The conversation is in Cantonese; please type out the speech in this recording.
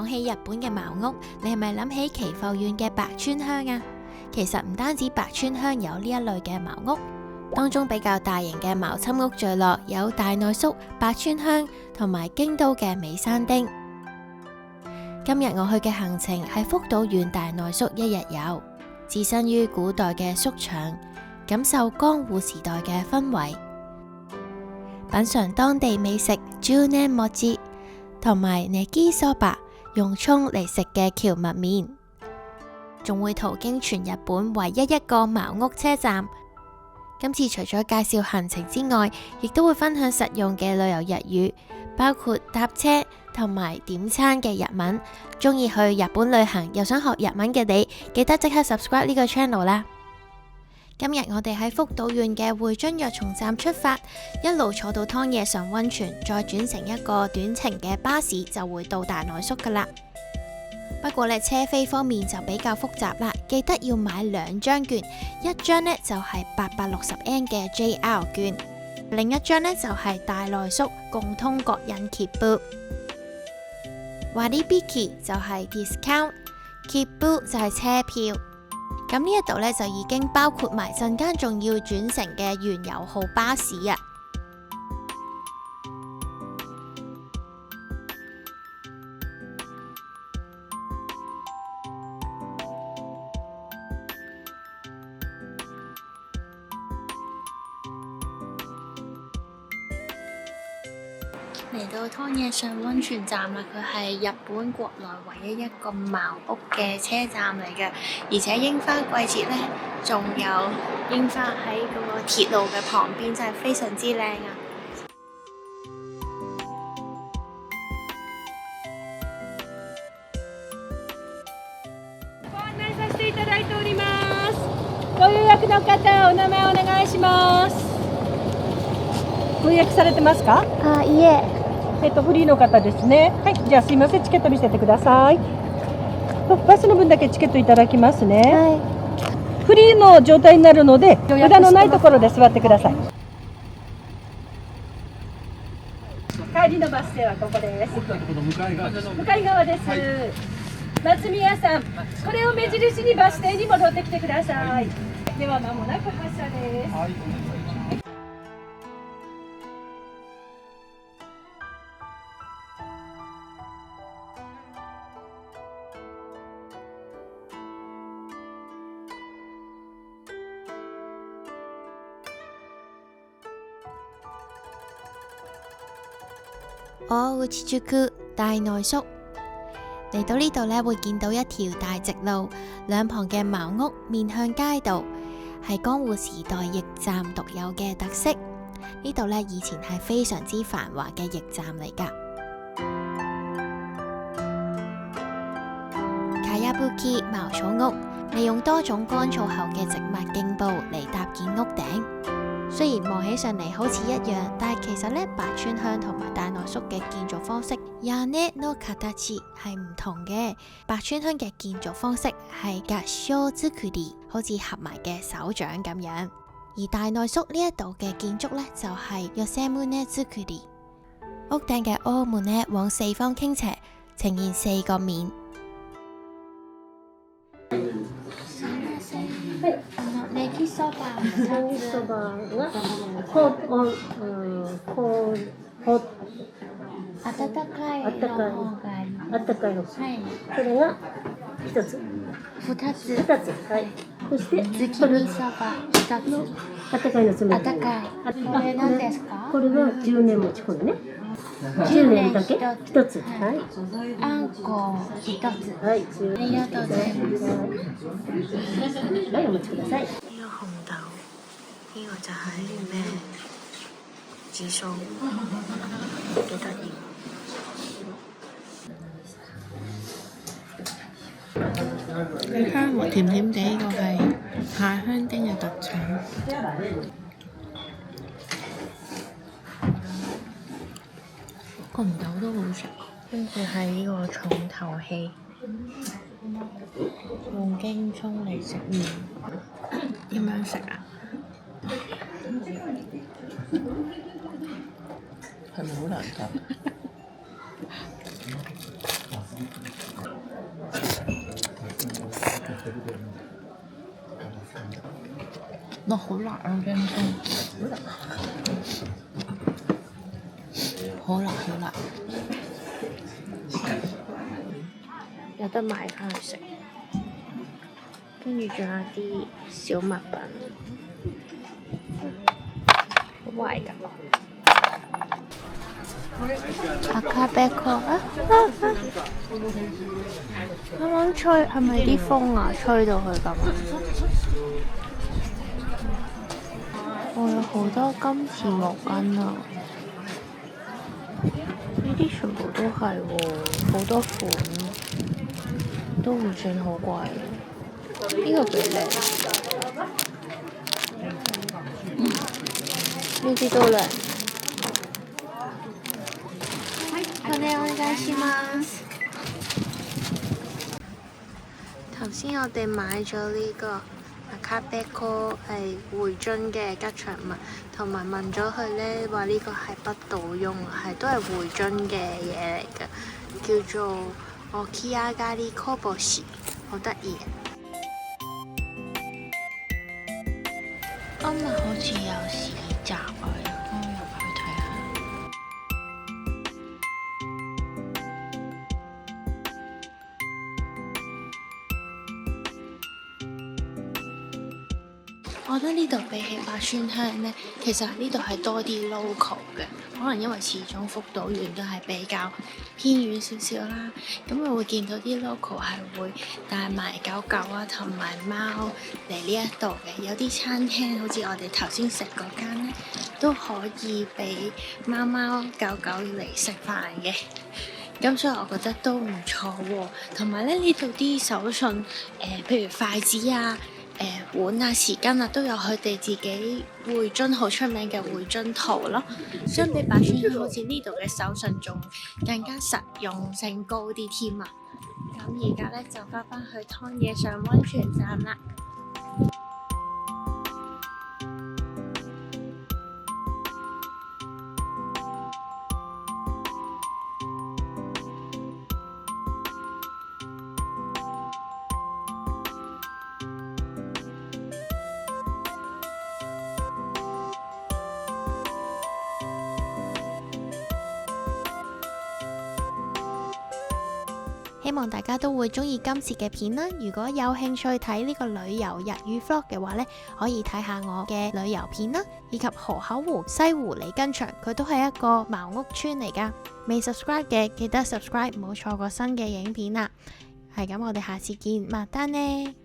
講起日本嘅茅屋，你係咪諗起岐阜縣嘅白川鄉啊？其實唔單止白川鄉有呢一類嘅茅屋，當中比較大型嘅茅葺屋聚落有大內宿、白川鄉同埋京都嘅美山町。今日我去嘅行程係福島縣大內宿一日遊，置身於古代嘅宿場，感受江戶時代嘅氛圍，品嘗當地美食10年餅同埋negi soba用葱嚟食嘅蕎麥麵，仲會途經全日本唯一一個茅屋車站。今次除咗介紹行程之外，亦都會分享實用嘅旅遊日語，包括搭車同埋點餐嘅日文。中意去日本旅行又想學日文嘅你，記得即刻 subscribe 呢個 channel 啦。今日我哋喺福島縣嘅會津若松站出發，一路坐到湯野上溫泉，再轉乘一個短程嘅巴士就會到大內宿噶啦。不過咧，車飛方面就比較複雜啦，記得要買2張券，一張呢就係860N 嘅 JR 券，另一張呢就係大內宿共通國印切符。割引就係 discount， 切符就係車票。咁呢一度呢，就已經包括埋陣間仲要轉乘嘅原油號巴士啊！嚟到湯野上溫泉站啦，佢係日本國內唯一一個茅屋嘅車站嚟嘅，而且櫻花季節呢，仲有櫻花喺嗰個鐵路嘅旁邊，真係非常之靚啊！ご案内させていただいております。ご予約の方、お名前お願いします。ご予約されてますか？いえ。フリーの方ですね。はい、じゃあすいません、チケット見せてください。バスの分だけチケットいただきますね。フリーの状態になるので、札のないところで座ってください。帰りのバス停はここです。向かい側です。松宮さん、これを目印にバス停に戻ってきてください。では間もなく発車です。大内宿大內宿嚟到呢度呢，會見到一條大直路，兩旁嘅茅屋面向街道，係江戶時代驛站獨有嘅特色。呢度呢，以前係非常之繁華嘅驛站嚟㗎。卡亞布基茅草屋利用多種乾燥後嘅植物莖部嚟搭建屋頂。雖然望起上嚟好似一樣，但係其實呢，白川鄉同埋大內宿嘅建築方式屋の形係唔同嘅。白川鄉嘅建築方式係合掌造り，好似合埋嘅手掌咁樣。而大內宿呢一度嘅建築呢，就係寄せ棟造り，屋頂嘅屋門呢往四方傾斜，呈現4個面。ネギそばネギそばが温かいの方がいい。あったかいの。はい。それが1つ。2つ。はい。そして月見そば1つ。あったかいの詰めて。あったかい。これ何ですか？これは10年餅これね。10年だけ1つ。はい。あんこ1つ。はい。ありがとうございます。はい、お待ちください。呢個紅豆，呢個就係咩紫蘇，幾得意。香和甜甜地，呢個係下鄉町嘅特產。紅豆都好食，跟住係呢個重頭戲，用京葱嚟食麵，點樣食啊？係咪好難食？好辣啊！驚唔好辣，好辣。有得買翻去食，跟住仲有啲小物品，好壞㗎。阿卡貝克啊！啱啱吹係咪啲風啊？吹到佢咁。我有好多金絲毛巾啊！呢啲全部都係喎，好多款，都唔算好貴。呢個幾靚，呢啲都靚。お願いします。頭先我哋買咗呢個阿卡貝克係回樽嘅吉祥物，同埋問咗佢呢話呢個係不倒翁，係都係回樽嘅嘢嚟嘅，叫做おきあがりこぼし，好得意。今日好似有市集啊，我入去睇下。我覺得呢度比起八川鄉呢，其實呢度係多啲 local 嘅，可能因為始終福島縣都係比較偏遠少少啦，咁你會見到啲 local 係會帶埋狗狗啊同埋貓嚟呢一度嘅，有啲餐廳好似我哋頭先食嗰間呢，都可以俾貓貓狗狗嚟食飯嘅。咁所以我覺得都唔錯喎，同埋咧呢度啲手信，譬如筷子啊、碗啊、匙羹啊，都有佢哋自己回樽好出名嘅回樽圖咯。相比八川鄉，好似呢度嘅手信仲更加實用性高啲添啊！咁而家咧就翻去湯野上溫泉站啦。希望大家都會中意今次嘅片啦！如果有興趣睇呢個旅遊日語 vlog 嘅話呢，可以睇下我嘅旅遊片啦，以及河口湖西湖里根場，佢都係一個茅屋村嚟噶。未 subscribe 嘅記得 subscribe，唔好錯過新嘅影片啦。係咁，我哋下次見，麥丹呢。